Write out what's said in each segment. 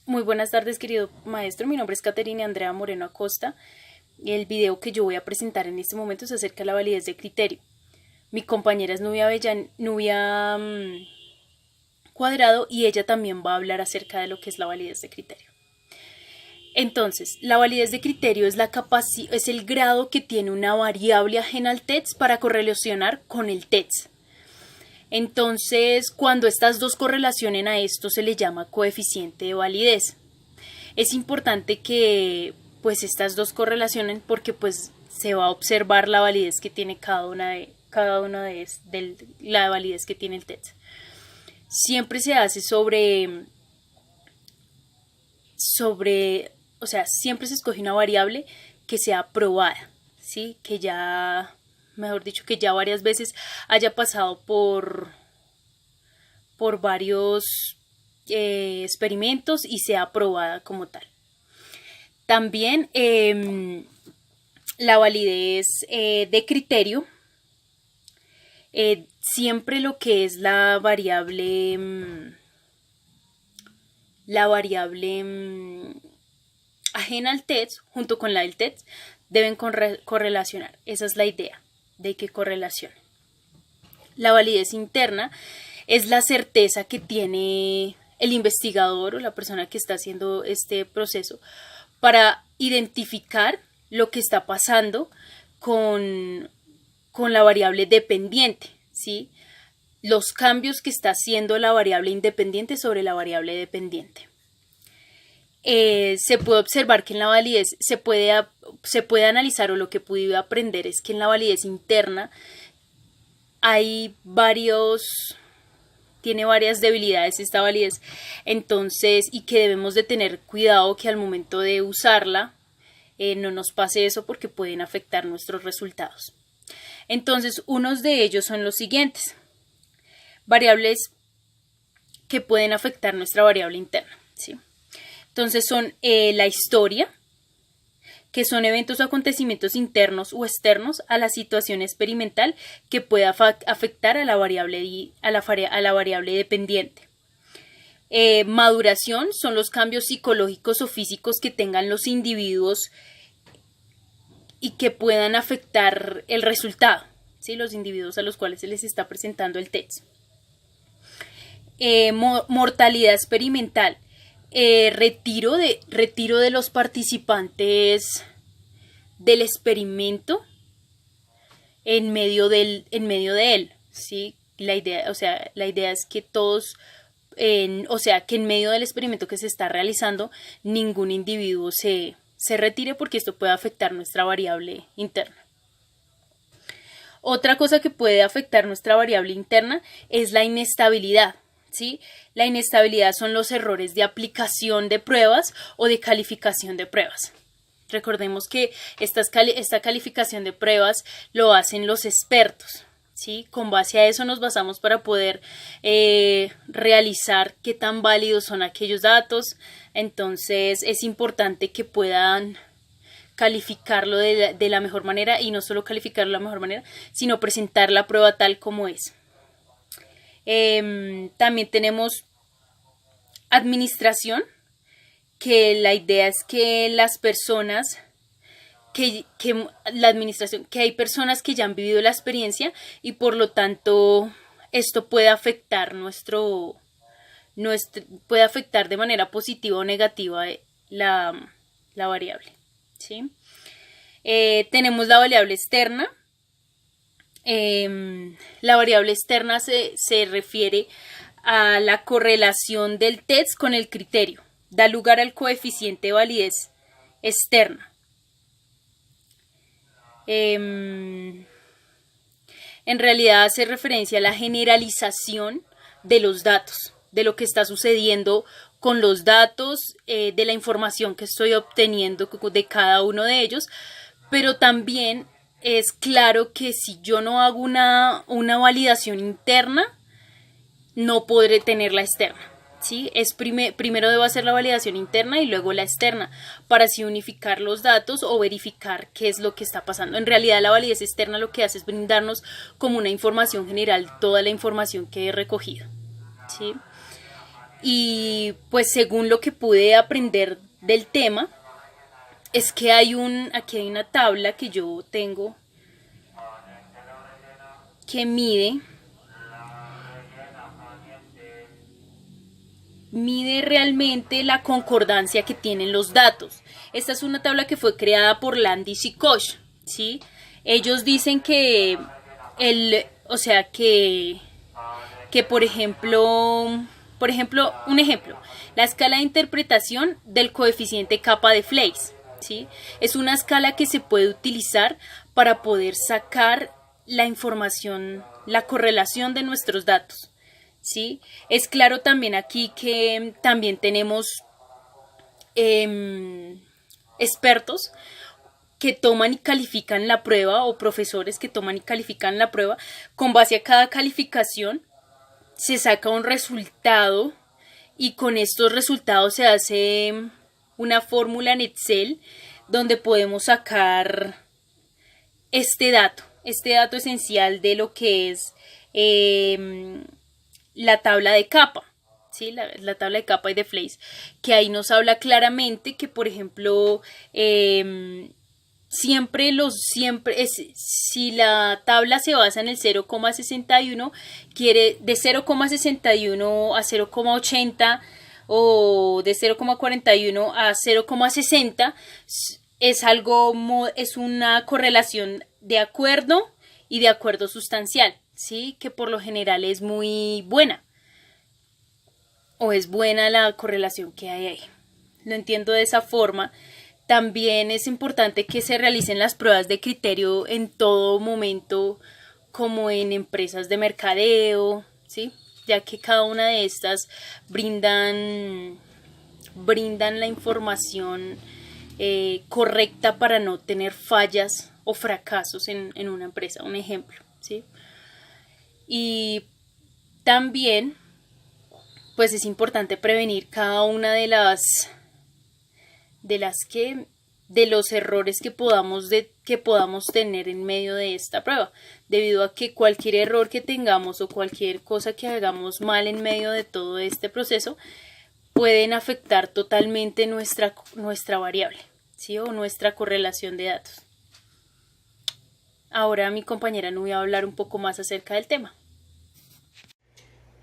Muy buenas tardes, querido maestro. Mi nombre es Caterina Andrea Moreno Acosta. El video que yo voy a presentar en este momento es acerca de la validez de criterio. Mi compañera es Nubia Cuadrado y ella también va a hablar acerca de lo que es la validez de criterio. Entonces, la validez de criterio es el grado que tiene una variable ajena al TEDS para correlacionar con el TEDS. Entonces, cuando estas dos correlacionen a esto, se le llama coeficiente de validez. Es importante que pues estas dos correlacionen porque pues se va a observar la validez que tiene cada una de la validez que tiene el TEDS. Siempre se hace o sea, siempre se escoge una variable que sea probada, ¿sí? Que ya, mejor dicho, que ya varias veces haya pasado por varios experimentos y sea aprobada como tal. También la validez de criterio, siempre lo que es la variable ajena al TEDS junto con la del TEDS deben correlacionar. Esa es la idea de que correlacionen. La validez interna es la certeza que tiene el investigador o la persona que está haciendo este proceso para identificar lo que está pasando con la variable dependiente, ¿sí? Los cambios que está haciendo la variable independiente sobre la variable dependiente. Se puede observar que en la validez se puede analizar, o lo que pude aprender es que en la validez interna tiene varias debilidades esta validez, entonces, y que debemos de tener cuidado que al momento de usarla no nos pase eso porque pueden afectar nuestros resultados. Entonces, unos de ellos son los siguientes: variables que pueden afectar nuestra variable interna, ¿sí? Entonces son la historia, que son eventos o acontecimientos internos o externos a la situación experimental que pueda afectar a la variable dependiente. Maduración son los cambios psicológicos o físicos que tengan los individuos y que puedan afectar el resultado, ¿sí? Los individuos a los cuales se les está presentando el TEDS. Mortalidad experimental. Retiro de los participantes del experimento en medio de él, ¿sí? La idea es que todos, que en medio del experimento que se está realizando, ningún individuo se retire porque esto puede afectar nuestra variable interna. Otra cosa que puede afectar nuestra variable interna es la inestabilidad, ¿sí? La inestabilidad son los errores de aplicación de pruebas o de calificación de pruebas. Recordemos que esta calificación de pruebas lo hacen los expertos, ¿sí? Con base a eso nos basamos para poder realizar qué tan válidos son aquellos datos. Entonces es importante que puedan calificarlo de la mejor manera, y no solo calificarlo de la mejor manera, sino presentar la prueba tal como es. También tenemos administración, que la idea es que las personas que hay personas que ya han vivido la experiencia y por lo tanto esto puede afectar puede afectar de manera positiva o negativa la variable, ¿sí? Tenemos la variable externa. La variable externa se refiere a la correlación del TEDS con el criterio. Da lugar al coeficiente de validez externa. En realidad hace referencia a la generalización de los datos, de lo que está sucediendo con los datos, de la información que estoy obteniendo de cada uno de ellos, pero también es claro que si yo no hago una validación interna, no podré tener la externa, ¿sí? Primero debo hacer la validación interna y luego la externa, para así unificar los datos o verificar qué es lo que está pasando. En realidad la validez externa lo que hace es brindarnos como una información general toda la información que he recogido, ¿sí? Y pues según lo que pude aprender del tema, es que aquí hay una tabla que yo tengo que mide realmente la concordancia que tienen los datos. Esta es una tabla que fue creada por Landis y Koch, ¿sí? Ellos dicen que o sea, que por ejemplo, un ejemplo, la escala de interpretación del coeficiente kappa de Fleiss, ¿sí? Es una escala que se puede utilizar para poder sacar la información, la correlación de nuestros datos, ¿sí? Es claro también aquí que también tenemos eh, expertos que toman y califican la prueba o profesores que toman y califican la prueba. Con base a cada calificación se saca un resultado y con estos resultados se hace una fórmula en Excel donde podemos sacar este dato esencial de lo que es la tabla de capa, ¿sí? La tabla de capa y de Fleiss, que ahí nos habla claramente que, por ejemplo, si la tabla se basa en el 0,61, quiere de 0,61 a 0,80 o de 0,41 a 0,60 es una correlación de acuerdo y de acuerdo sustancial, ¿sí? Que por lo general es muy buena o es buena la correlación que hay ahí. Lo entiendo de esa forma. También es importante que se realicen las pruebas de criterio en todo momento, como en empresas de mercadeo, ¿sí? Ya que cada una de estas brindan la información correcta para no tener fallas o fracasos en una empresa, un ejemplo, ¿sí? Y también, pues es importante prevenir cada una de de los errores que podamos tener en medio de esta prueba, debido a que cualquier error que tengamos o cualquier cosa que hagamos mal en medio de todo este proceso pueden afectar totalmente nuestra variable, ¿sí? O nuestra correlación de datos. Ahora mi compañera nos va a hablar un poco más acerca del tema.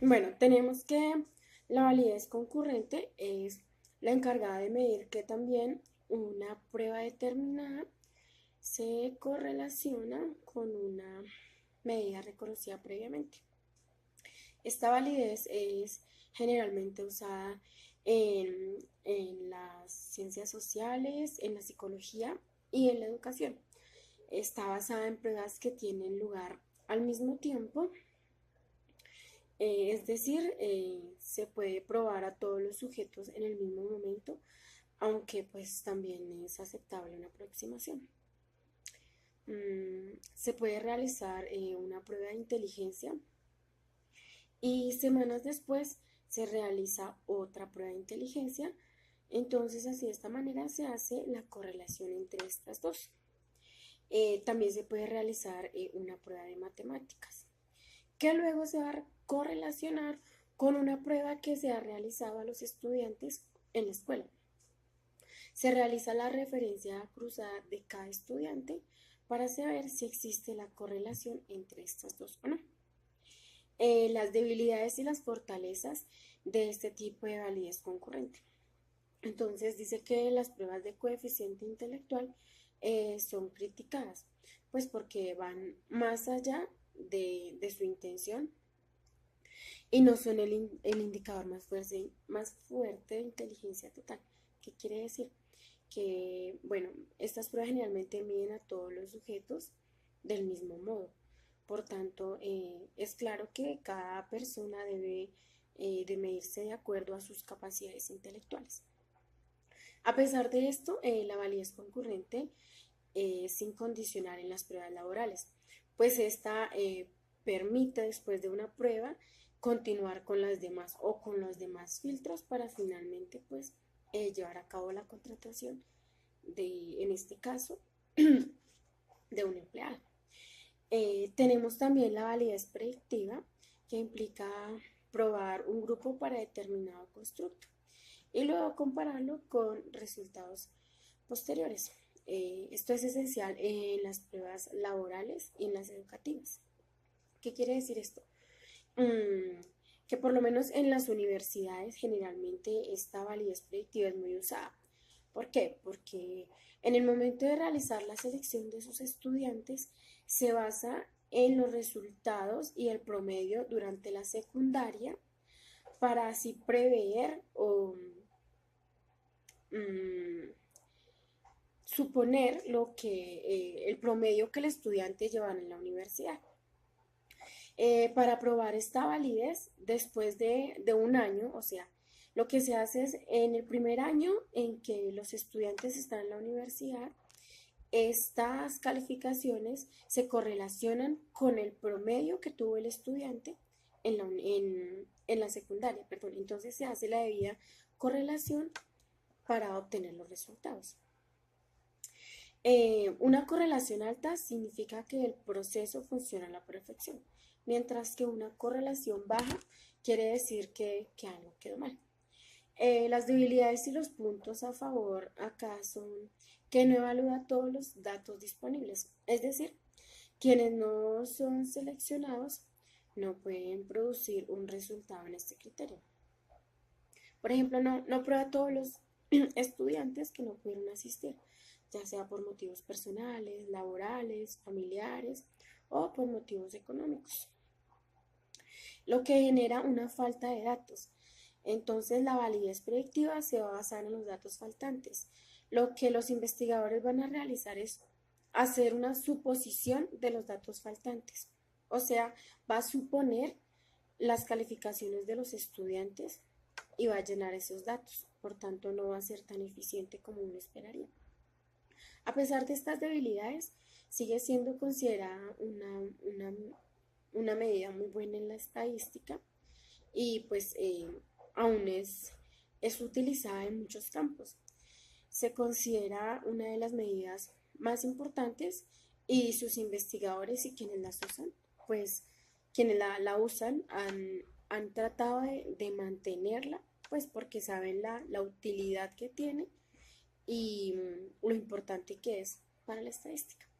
Bueno, tenemos que la validez concurrente es la encargada de medir que también una prueba determinada se correlaciona con una medida reconocida previamente. Esta validez es generalmente usada en las ciencias sociales, en la psicología y en la educación. Está basada en pruebas que tienen lugar al mismo tiempo, es decir, se puede probar a todos los sujetos en el mismo momento, aunque pues también es aceptable una aproximación. Se puede realizar una prueba de inteligencia y semanas después se realiza otra prueba de inteligencia. Entonces, así de esta manera se hace la correlación entre estas dos. También se puede realizar una prueba de matemáticas, que luego se va a correlacionar con una prueba que se ha realizado a los estudiantes en la escuela. Se realiza la referencia cruzada de cada estudiante para saber si existe la correlación entre estas dos o no. Las debilidades y las fortalezas de este tipo de validez concurrente. Entonces dice que las pruebas de coeficiente intelectual son criticadas, pues porque van más allá de su intención y no son el indicador más fuerte de inteligencia total. ¿Qué quiere decir? Que, bueno, estas pruebas generalmente miden a todos los sujetos del mismo modo. Por tanto, es claro que cada persona debe de medirse de acuerdo a sus capacidades intelectuales. A pesar de esto, la validez concurrente es incondicional en las pruebas laborales, pues esta permite después de una prueba continuar con las demás o con los demás filtros para finalmente pues llevar a cabo la contratación en este caso, de un empleado. Tenemos también la validez predictiva, que implica probar un grupo para determinado constructo y luego compararlo con resultados posteriores. Esto es esencial en las pruebas laborales y en las educativas. ¿Qué quiere decir esto? Que por lo menos en las universidades generalmente esta validez predictiva es muy usada. ¿Por qué? Porque en el momento de realizar la selección de sus estudiantes se basa en los resultados y el promedio durante la secundaria para así prever o mm, suponer lo que el promedio que el estudiante lleva en la universidad. Para probar esta validez después de un año, o sea, lo que se hace es en el primer año en que los estudiantes están en la universidad, estas calificaciones se correlacionan con el promedio que tuvo el estudiante en la secundaria, perdón. Entonces se hace la debida correlación para obtener los resultados. Una correlación alta significa que el proceso funciona a la perfección, mientras que una correlación baja quiere decir que algo quedó mal. Las debilidades y los puntos a favor acá son que no evalúa todos los datos disponibles, es decir, quienes no son seleccionados no pueden producir un resultado en este criterio. Por ejemplo, no prueba a todos los estudiantes que no pudieron asistir, ya sea por motivos personales, laborales, familiares o por motivos económicos, lo que genera una falta de datos. Entonces, la validez predictiva se va a basar en los datos faltantes. Lo que los investigadores van a realizar es hacer una suposición de los datos faltantes. O sea, va a suponer las calificaciones de los estudiantes y va a llenar esos datos. Por tanto, no va a ser tan eficiente como uno esperaría. A pesar de estas debilidades, sigue siendo considerada una medida muy buena en la estadística y pues aún es utilizada en muchos campos. Se considera una de las medidas más importantes y sus investigadores y quienes las usan, pues quienes la usan han tratado de mantenerla, pues porque saben la utilidad que tiene y lo importante que es para la estadística.